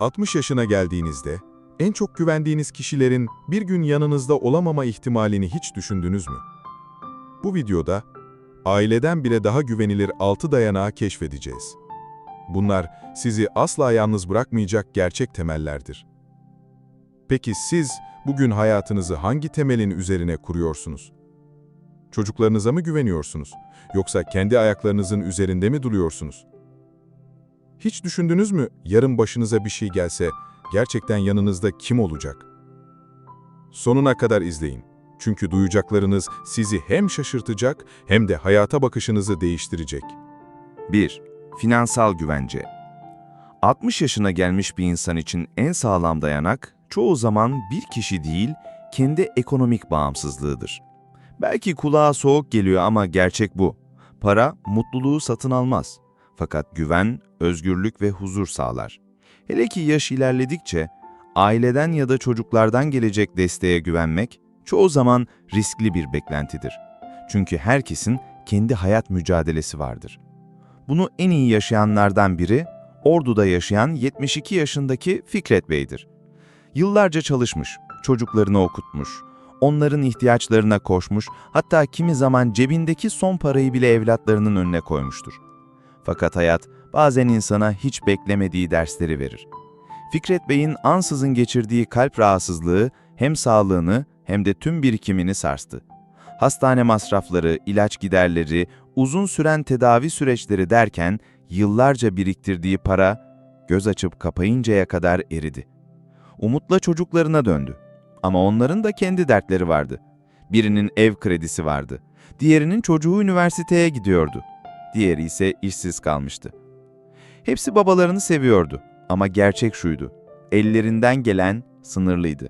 60 yaşına geldiğinizde, en çok güvendiğiniz kişilerin bir gün yanınızda olamama ihtimalini hiç düşündünüz mü? Bu videoda, aileden bile daha güvenilir 6 dayanağı keşfedeceğiz. Bunlar, sizi asla yalnız bırakmayacak gerçek temellerdir. Peki siz, bugün hayatınızı hangi temelin üzerine kuruyorsunuz? Çocuklarınıza mı güveniyorsunuz? Yoksa kendi ayaklarınızın üzerinde mi duruyorsunuz? Hiç düşündünüz mü, yarın başınıza bir şey gelse, gerçekten yanınızda kim olacak? Sonuna kadar izleyin. Çünkü duyacaklarınız sizi hem şaşırtacak hem de hayata bakışınızı değiştirecek. 1. Finansal güvence. 60 yaşına gelmiş bir insan için en sağlam dayanak, çoğu zaman bir kişi değil, kendi ekonomik bağımsızlığıdır. Belki kulağa soğuk geliyor ama gerçek bu. Para, mutluluğu satın almaz. Fakat güven, özgürlük ve huzur sağlar. Hele ki yaş ilerledikçe, aileden ya da çocuklardan gelecek desteğe güvenmek, çoğu zaman riskli bir beklentidir. Çünkü herkesin kendi hayat mücadelesi vardır. Bunu en iyi yaşayanlardan biri, Ordu'da yaşayan 72 yaşındaki Fikret Bey'dir. Yıllarca çalışmış, çocuklarını okutmuş, onların ihtiyaçlarına koşmuş, hatta kimi zaman cebindeki son parayı bile evlatlarının önüne koymuştur. Fakat hayat bazen insana hiç beklemediği dersleri verir. Fikret Bey'in ansızın geçirdiği kalp rahatsızlığı hem sağlığını hem de tüm birikimini sarstı. Hastane masrafları, ilaç giderleri, uzun süren tedavi süreçleri derken yıllarca biriktirdiği para göz açıp kapayıncaya kadar eridi. Umutla çocuklarına döndü. Ama onların da kendi dertleri vardı. Birinin ev kredisi vardı. Diğerinin çocuğu üniversiteye gidiyordu. Diğeri ise işsiz kalmıştı. Hepsi babalarını seviyordu ama gerçek şuydu. Ellerinden gelen sınırlıydı.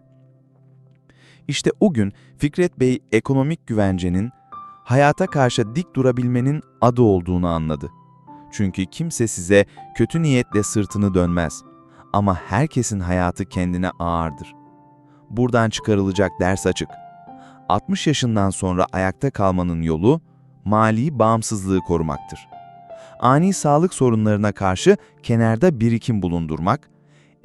İşte o gün Fikret Bey ekonomik güvencenin, hayata karşı dik durabilmenin adı olduğunu anladı. Çünkü kimse size kötü niyetle sırtını dönmez. Ama herkesin hayatı kendine ağırdır. Buradan çıkarılacak ders açık. 60 yaşından sonra ayakta kalmanın yolu, mali bağımsızlığı korumaktır. Ani sağlık sorunlarına karşı kenarda birikim bulundurmak,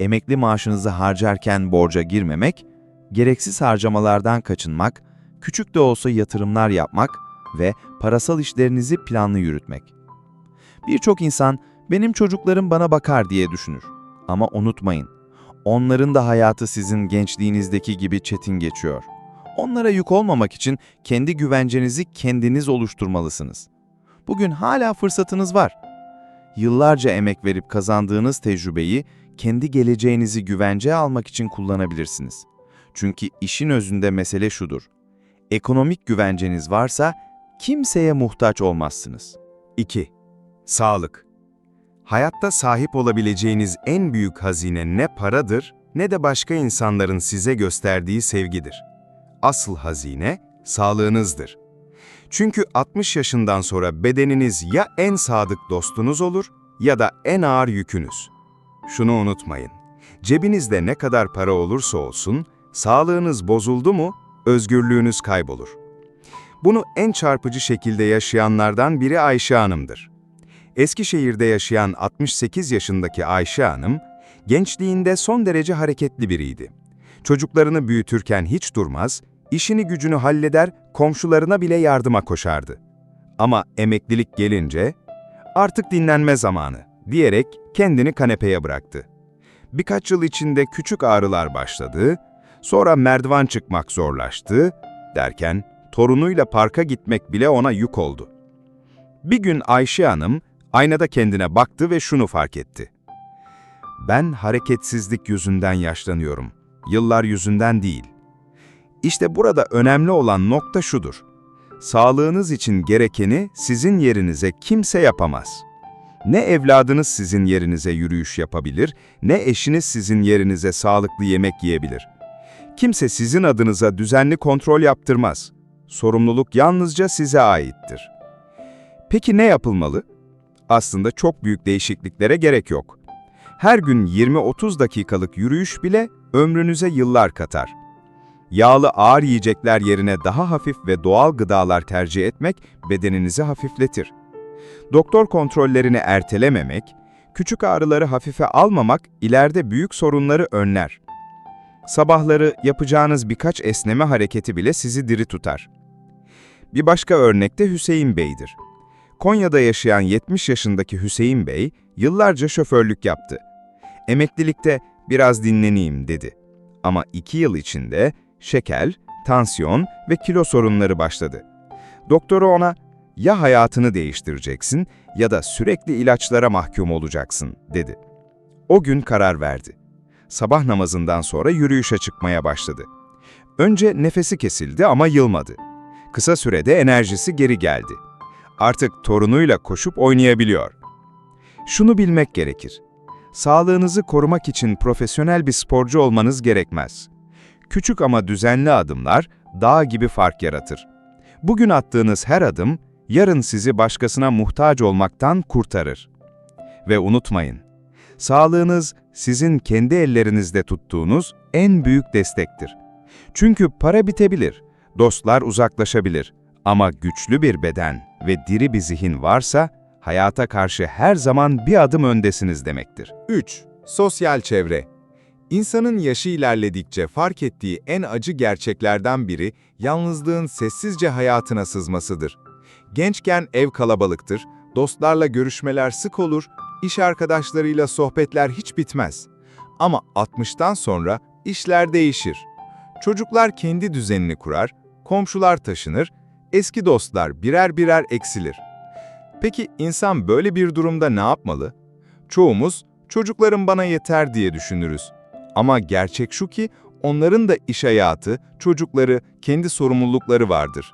emekli maaşınızı harcarken borca girmemek, gereksiz harcamalardan kaçınmak, küçük de olsa yatırımlar yapmak ve parasal işlerinizi planlı yürütmek. Birçok insan, benim çocuklarım bana bakar diye düşünür. Ama unutmayın, onların da hayatı sizin gençliğinizdeki gibi çetin geçiyor. Onlara yük olmamak için kendi güvencenizi kendiniz oluşturmalısınız. Bugün hala fırsatınız var. Yıllarca emek verip kazandığınız tecrübeyi kendi geleceğinizi güvenceye almak için kullanabilirsiniz. Çünkü işin özünde mesele şudur. Ekonomik güvenceniz varsa kimseye muhtaç olmazsınız. 2. Sağlık. Hayatta sahip olabileceğiniz en büyük hazine ne paradır ne de başka insanların size gösterdiği sevgidir. Asıl hazine sağlığınızdır. Çünkü 60 yaşından sonra bedeniniz ya en sadık dostunuz olur ya da en ağır yükünüz. Şunu unutmayın, cebinizde ne kadar para olursa olsun, sağlığınız bozuldu mu, özgürlüğünüz kaybolur. Bunu en çarpıcı şekilde yaşayanlardan biri Ayşe Hanım'dır. Eskişehir'de yaşayan 68 yaşındaki Ayşe Hanım, gençliğinde son derece hareketli biriydi. Çocuklarını büyütürken hiç durmaz, işini gücünü halleder, komşularına bile yardıma koşardı. Ama emeklilik gelince, artık dinlenme zamanı diyerek kendini kanepeye bıraktı. Birkaç yıl içinde küçük ağrılar başladı, sonra merdiven çıkmak zorlaştı, derken torunuyla parka gitmek bile ona yük oldu. Bir gün Ayşe Hanım, aynada kendine baktı ve şunu fark etti. Ben hareketsizlik yüzünden yaşlanıyorum, yıllar yüzünden değil. İşte burada önemli olan nokta şudur. Sağlığınız için gerekeni sizin yerinize kimse yapamaz. Ne evladınız sizin yerinize yürüyüş yapabilir, ne eşiniz sizin yerinize sağlıklı yemek yiyebilir. Kimse sizin adınıza düzenli kontrol yaptırmaz. Sorumluluk yalnızca size aittir. Peki ne yapılmalı? Aslında çok büyük değişikliklere gerek yok. Her gün 20-30 dakikalık yürüyüş bile ömrünüze yıllar katar. Yağlı ağır yiyecekler yerine daha hafif ve doğal gıdalar tercih etmek bedeninizi hafifletir. Doktor kontrollerini ertelememek, Küçük ağrıları hafife almamak ileride büyük sorunları önler. Sabahları yapacağınız birkaç esneme hareketi bile sizi diri tutar. Bir başka örnek de Hüseyin Bey'dir. Konya'da yaşayan 70 yaşındaki Hüseyin Bey yıllarca şoförlük yaptı. Emeklilikte biraz dinleneyim dedi. Ama 2 yıl içinde şeker, tansiyon ve kilo sorunları başladı. Doktoru ona ya hayatını değiştireceksin ya da sürekli ilaçlara mahkum olacaksın dedi. O gün karar verdi. Sabah namazından sonra yürüyüşe çıkmaya başladı. Önce nefesi kesildi ama yılmadı. Kısa sürede enerjisi geri geldi. Artık torunuyla koşup oynayabiliyor. Şunu bilmek gerekir. Sağlığınızı korumak için profesyonel bir sporcu olmanız gerekmez. Küçük ama düzenli adımlar dağ gibi fark yaratır. Bugün attığınız her adım, yarın sizi başkasına muhtaç olmaktan kurtarır. Ve unutmayın, sağlığınız sizin kendi ellerinizde tuttuğunuz en büyük destektir. Çünkü para bitebilir, dostlar uzaklaşabilir ama güçlü bir beden ve diri bir zihin varsa, hayata karşı her zaman bir adım öndesiniz demektir. 3. Sosyal çevre. İnsanın yaşı ilerledikçe fark ettiği en acı gerçeklerden biri, yalnızlığın sessizce hayatına sızmasıdır. Gençken ev kalabalıktır, dostlarla görüşmeler sık olur, iş arkadaşlarıyla sohbetler hiç bitmez. Ama 60'tan sonra işler değişir. Çocuklar kendi düzenini kurar, komşular taşınır, eski dostlar birer birer eksilir. Peki insan böyle bir durumda ne yapmalı? Çoğumuz, çocuklarım bana yeter diye düşünürüz. Ama gerçek şu ki, onların da iş hayatı, çocukları, kendi sorumlulukları vardır.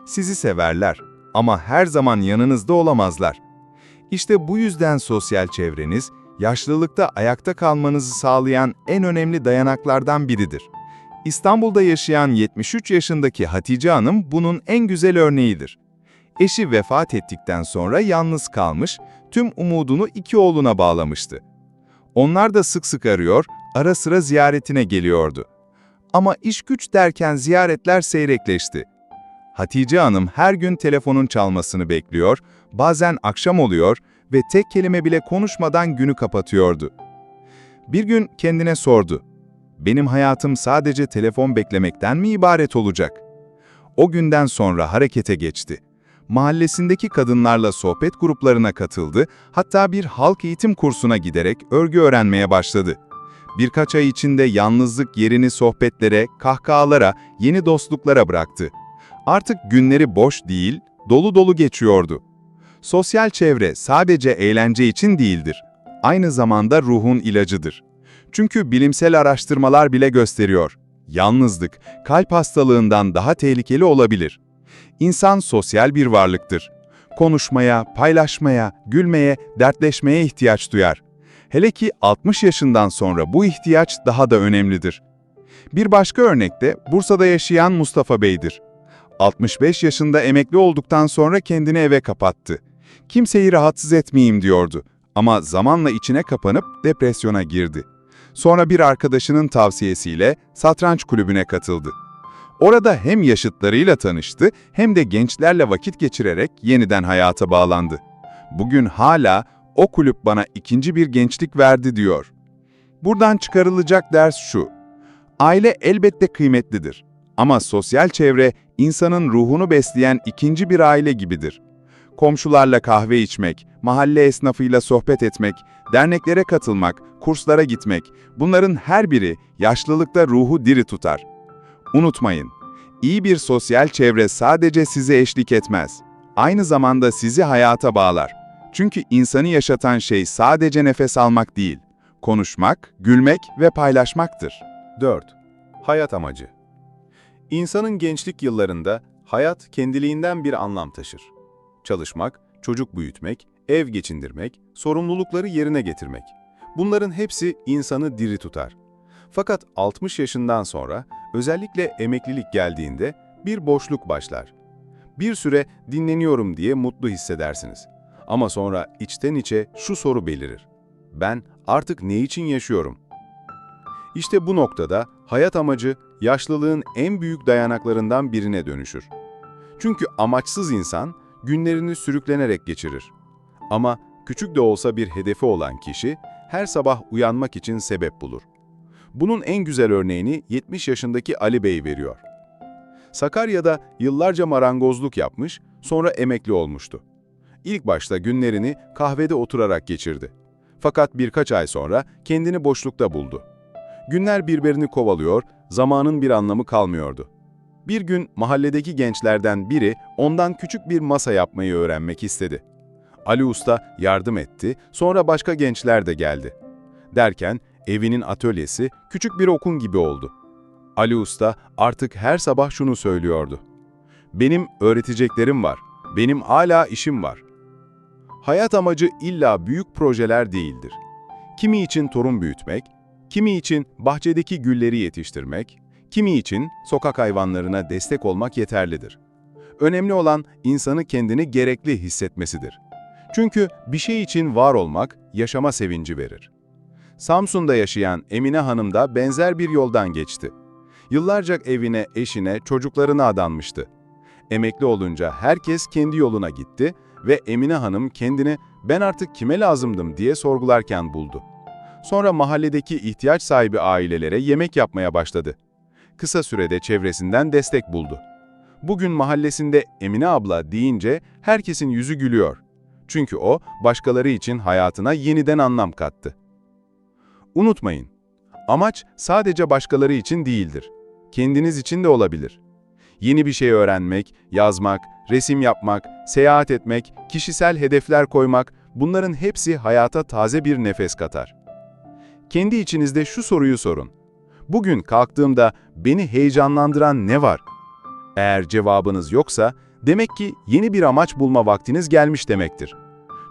Sizi severler ama her zaman yanınızda olamazlar. İşte bu yüzden sosyal çevreniz, yaşlılıkta ayakta kalmanızı sağlayan en önemli dayanaklardan biridir. İstanbul'da yaşayan 73 yaşındaki Hatice Hanım bunun en güzel örneğidir. Eşi vefat ettikten sonra yalnız kalmış, tüm umudunu 2 oğluna bağlamıştı. Onlar da sık sık arıyor, ara sıra ziyaretine geliyordu. Ama iş güç derken ziyaretler seyrekleşti. Hatice Hanım her gün telefonun çalmasını bekliyor, bazen akşam oluyor ve tek kelime bile konuşmadan günü kapatıyordu. Bir gün kendine sordu, "Benim hayatım sadece telefon beklemekten mi ibaret olacak?" O günden sonra harekete geçti. Mahallesindeki kadınlarla sohbet gruplarına katıldı, hatta bir halk eğitim kursuna giderek örgü öğrenmeye başladı. Birkaç ay içinde yalnızlık yerini sohbetlere, kahkahalara, yeni dostluklara bıraktı. Artık günleri boş değil, dolu dolu geçiyordu. Sosyal çevre sadece eğlence için değildir. Aynı zamanda ruhun ilacıdır. Çünkü bilimsel araştırmalar bile gösteriyor. Yalnızlık, kalp hastalığından daha tehlikeli olabilir. İnsan sosyal bir varlıktır. Konuşmaya, paylaşmaya, gülmeye, dertleşmeye ihtiyaç duyar. Hele ki 60 yaşından sonra bu ihtiyaç daha da önemlidir. Bir başka örnek de Bursa'da yaşayan Mustafa Bey'dir. 65 yaşında emekli olduktan sonra kendini eve kapattı. Kimseyi rahatsız etmeyeyim diyordu ama zamanla içine kapanıp depresyona girdi. Sonra bir arkadaşının tavsiyesiyle satranç kulübüne katıldı. Orada hem yaşıtlarıyla tanıştı hem de gençlerle vakit geçirerek yeniden hayata bağlandı. Bugün hala "O kulüp bana ikinci bir gençlik verdi" diyor. Buradan çıkarılacak ders şu: aile elbette kıymetlidir. Ama sosyal çevre insanın ruhunu besleyen ikinci bir aile gibidir. Komşularla kahve içmek, mahalle esnafıyla sohbet etmek, derneklere katılmak, kurslara gitmek, bunların her biri yaşlılıkta ruhu diri tutar. Unutmayın, iyi bir sosyal çevre sadece size eşlik etmez. Aynı zamanda sizi hayata bağlar. Çünkü insanı yaşatan şey sadece nefes almak değil, konuşmak, gülmek ve paylaşmaktır. 4. Hayat amacı. İnsanın gençlik yıllarında hayat kendiliğinden bir anlam taşır. Çalışmak, çocuk büyütmek, ev geçindirmek, sorumlulukları yerine getirmek. Bunların hepsi insanı diri tutar. Fakat 60 yaşından sonra, özellikle emeklilik geldiğinde bir boşluk başlar. Bir süre dinleniyorum diye mutlu hissedersiniz. Ama sonra içten içe şu soru belirir: ben artık ne için yaşıyorum? İşte bu noktada hayat amacı yaşlılığın en büyük dayanaklarından birine dönüşür. Çünkü amaçsız insan günlerini sürüklenerek geçirir. Ama küçük de olsa bir hedefi olan kişi, her sabah uyanmak için sebep bulur. Bunun en güzel örneğini 70 yaşındaki Ali Bey veriyor. Sakarya'da yıllarca marangozluk yapmış, sonra emekli olmuştu. İlk başta günlerini kahvede oturarak geçirdi. Fakat birkaç ay sonra kendini boşlukta buldu. Günler birbirini kovalıyor, zamanın bir anlamı kalmıyordu. Bir gün mahalledeki gençlerden biri ondan küçük bir masa yapmayı öğrenmek istedi. Ali Usta yardım etti, sonra başka gençler de geldi. Derken evinin atölyesi küçük bir okul gibi oldu. Ali Usta artık her sabah şunu söylüyordu: "Benim öğreteceklerim var, benim hala işim var." Hayat amacı illa büyük projeler değildir. Kimi için torun büyütmek, kimi için bahçedeki gülleri yetiştirmek, kimi için sokak hayvanlarına destek olmak yeterlidir. Önemli olan insanı kendini gerekli hissetmesidir. Çünkü bir şey için var olmak yaşama sevinci verir. Samsun'da yaşayan Emine Hanım da benzer bir yoldan geçti. Yıllarca evine, eşine, çocuklarına adanmıştı. Emekli olunca herkes kendi yoluna gitti ve Emine Hanım kendini "ben artık kime lazımdım?" diye sorgularken buldu. Sonra mahalledeki ihtiyaç sahibi ailelere yemek yapmaya başladı. Kısa sürede çevresinden destek buldu. Bugün mahallesinde Emine abla deyince herkesin yüzü gülüyor. Çünkü o, başkaları için hayatına yeniden anlam kattı. Unutmayın, amaç sadece başkaları için değildir. Kendiniz için de olabilir. Yeni bir şey öğrenmek, yazmak, resim yapmak, seyahat etmek, kişisel hedefler koymak, bunların hepsi hayata taze bir nefes katar. Kendi içinizde şu soruyu sorun: bugün kalktığımda beni heyecanlandıran ne var? Eğer cevabınız yoksa, demek ki yeni bir amaç bulma vaktiniz gelmiş demektir.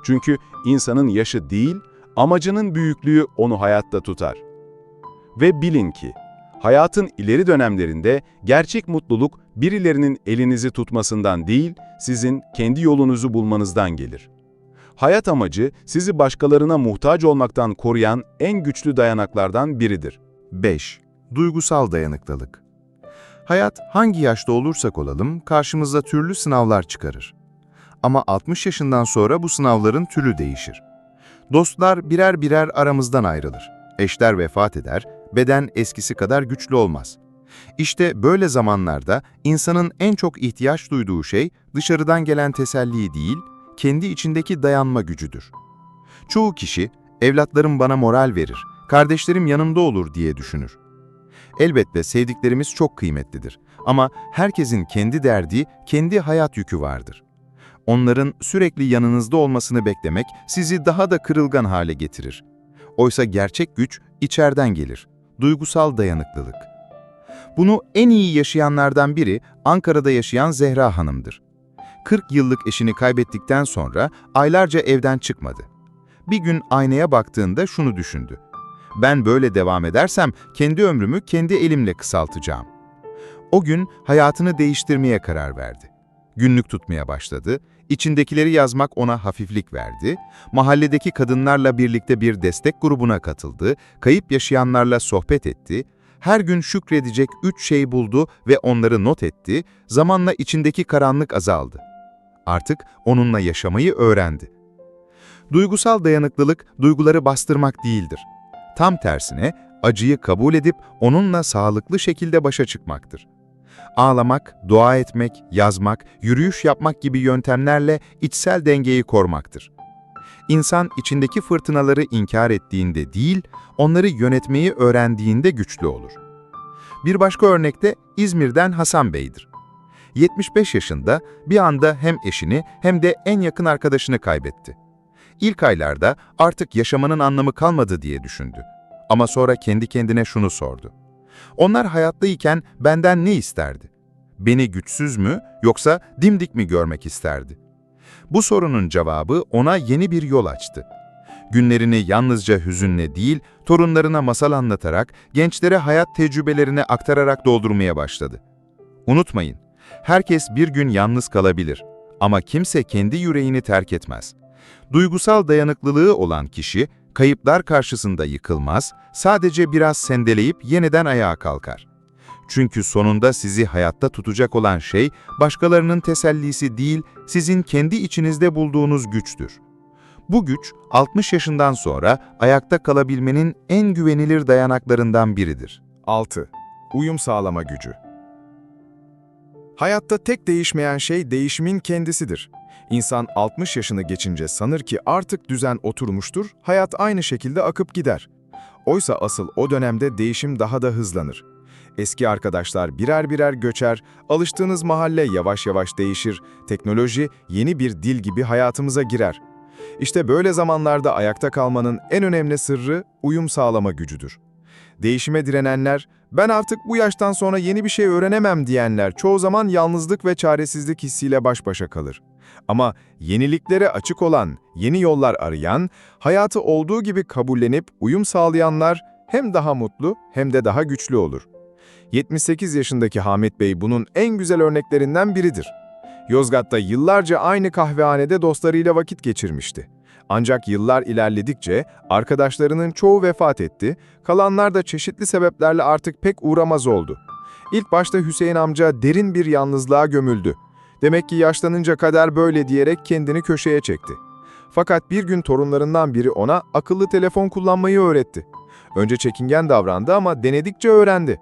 Çünkü insanın yaşı değil, amacının büyüklüğü onu hayatta tutar. Ve bilin ki, hayatın ileri dönemlerinde gerçek mutluluk birilerinin elinizi tutmasından değil, sizin kendi yolunuzu bulmanızdan gelir. Hayat amacı sizi başkalarına muhtaç olmaktan koruyan en güçlü dayanaklardan biridir. 5. Duygusal dayanıklılık. Hayat hangi yaşta olursak olalım karşımıza türlü sınavlar çıkarır. Ama 60 yaşından sonra bu sınavların türü değişir. Dostlar birer birer aramızdan ayrılır. Eşler vefat eder, beden eskisi kadar güçlü olmaz. İşte böyle zamanlarda insanın en çok ihtiyaç duyduğu şey dışarıdan gelen teselli değil, kendi içindeki dayanma gücüdür. Çoğu kişi, evlatlarım bana moral verir, kardeşlerim yanımda olur diye düşünür. Elbette sevdiklerimiz çok kıymetlidir ama herkesin kendi derdi, kendi hayat yükü vardır. Onların sürekli yanınızda olmasını beklemek sizi daha da kırılgan hale getirir. Oysa gerçek güç içeriden gelir, duygusal dayanıklılık. Bunu en iyi yaşayanlardan biri Ankara'da yaşayan Zehra Hanım'dır. 40 yıllık eşini kaybettikten sonra aylarca evden çıkmadı. Bir gün aynaya baktığında şunu düşündü: ben böyle devam edersem kendi ömrümü kendi elimle kısaltacağım. O gün hayatını değiştirmeye karar verdi. Günlük tutmaya başladı, içindekileri yazmak ona hafiflik verdi, mahalledeki kadınlarla birlikte bir destek grubuna katıldı, kayıp yaşayanlarla sohbet etti, her gün şükredecek 3 şey buldu ve onları not etti, zamanla içindeki karanlık azaldı. Artık onunla yaşamayı öğrendi. Duygusal dayanıklılık, duyguları bastırmak değildir. Tam tersine, acıyı kabul edip onunla sağlıklı şekilde başa çıkmaktır. Ağlamak, dua etmek, yazmak, yürüyüş yapmak gibi yöntemlerle içsel dengeyi korumaktır. İnsan içindeki fırtınaları inkar ettiğinde değil, onları yönetmeyi öğrendiğinde güçlü olur. Bir başka örnek de İzmir'den Hasan Bey'dir. 75 yaşında bir anda hem eşini hem de en yakın arkadaşını kaybetti. İlk aylarda artık yaşamanın anlamı kalmadı diye düşündü. Ama sonra kendi kendine şunu sordu: onlar hayattayken benden ne isterdi? Beni güçsüz mü yoksa dimdik mi görmek isterdi? Bu sorunun cevabı ona yeni bir yol açtı. Günlerini yalnızca hüzünle değil, torunlarına masal anlatarak, gençlere hayat tecrübelerini aktararak doldurmaya başladı. Unutmayın, herkes bir gün yalnız kalabilir ama kimse kendi yüreğini terk etmez. Duygusal dayanıklılığı olan kişi, kayıplar karşısında yıkılmaz, sadece biraz sendeleyip yeniden ayağa kalkar. Çünkü sonunda sizi hayatta tutacak olan şey, başkalarının tesellisi değil, sizin kendi içinizde bulduğunuz güçtür. Bu güç, 60 yaşından sonra ayakta kalabilmenin en güvenilir dayanaklarından biridir. 6. Uyum sağlama gücü. Hayatta tek değişmeyen şey değişimin kendisidir. İnsan 60 yaşını geçince sanır ki artık düzen oturmuştur, hayat aynı şekilde akıp gider. Oysa asıl o dönemde değişim daha da hızlanır. Eski arkadaşlar birer birer göçer, alıştığınız mahalle yavaş yavaş değişir, teknoloji yeni bir dil gibi hayatımıza girer. İşte böyle zamanlarda ayakta kalmanın en önemli sırrı uyum sağlama gücüdür. Değişime direnenler, ben artık bu yaştan sonra yeni bir şey öğrenemem diyenler çoğu zaman yalnızlık ve çaresizlik hissiyle baş başa kalır. Ama yeniliklere açık olan, yeni yollar arayan, hayatı olduğu gibi kabullenip uyum sağlayanlar hem daha mutlu hem de daha güçlü olur. 78 yaşındaki Hamit Bey bunun en güzel örneklerinden biridir. Yozgat'ta yıllarca aynı kahvehanede dostlarıyla vakit geçirmişti. Ancak yıllar ilerledikçe arkadaşlarının çoğu vefat etti, kalanlar da çeşitli sebeplerle artık pek uğramaz oldu. İlk başta Hüseyin amca derin bir yalnızlığa gömüldü. Demek ki yaşlanınca kader böyle diyerek kendini köşeye çekti. Fakat bir gün torunlarından biri ona akıllı telefon kullanmayı öğretti. Önce çekingen davrandı ama denedikçe öğrendi.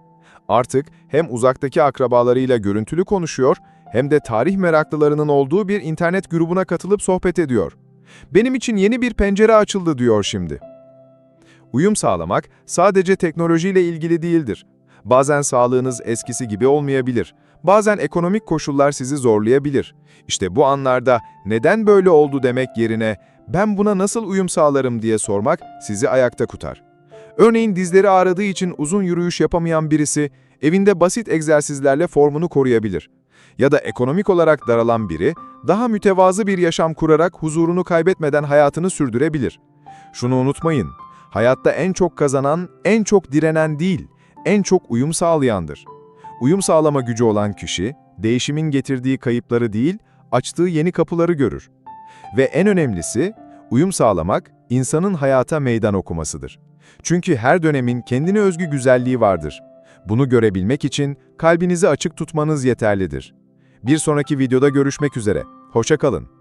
Artık hem uzaktaki akrabalarıyla görüntülü konuşuyor, hem de tarih meraklılarının olduğu bir internet grubuna katılıp sohbet ediyor. Benim için yeni bir pencere açıldı diyor şimdi. Uyum sağlamak sadece teknolojiyle ilgili değildir. Bazen sağlığınız eskisi gibi olmayabilir. Bazen ekonomik koşullar sizi zorlayabilir. İşte bu anlarda neden böyle oldu demek yerine ben buna nasıl uyum sağlarım diye sormak sizi ayakta tutar. Örneğin dizleri ağrıdığı için uzun yürüyüş yapamayan birisi evinde basit egzersizlerle formunu koruyabilir. Ya da ekonomik olarak daralan biri daha mütevazı bir yaşam kurarak huzurunu kaybetmeden hayatını sürdürebilir. Şunu unutmayın, hayatta en çok kazanan, en çok direnen değil, en çok uyum sağlayandır. Uyum sağlama gücü olan kişi, değişimin getirdiği kayıpları değil, açtığı yeni kapıları görür. Ve en önemlisi, uyum sağlamak, insanın hayata meydan okumasıdır. Çünkü her dönemin kendine özgü güzelliği vardır. Bunu görebilmek için kalbinizi açık tutmanız yeterlidir. Bir sonraki videoda görüşmek üzere. Hoşça kalın.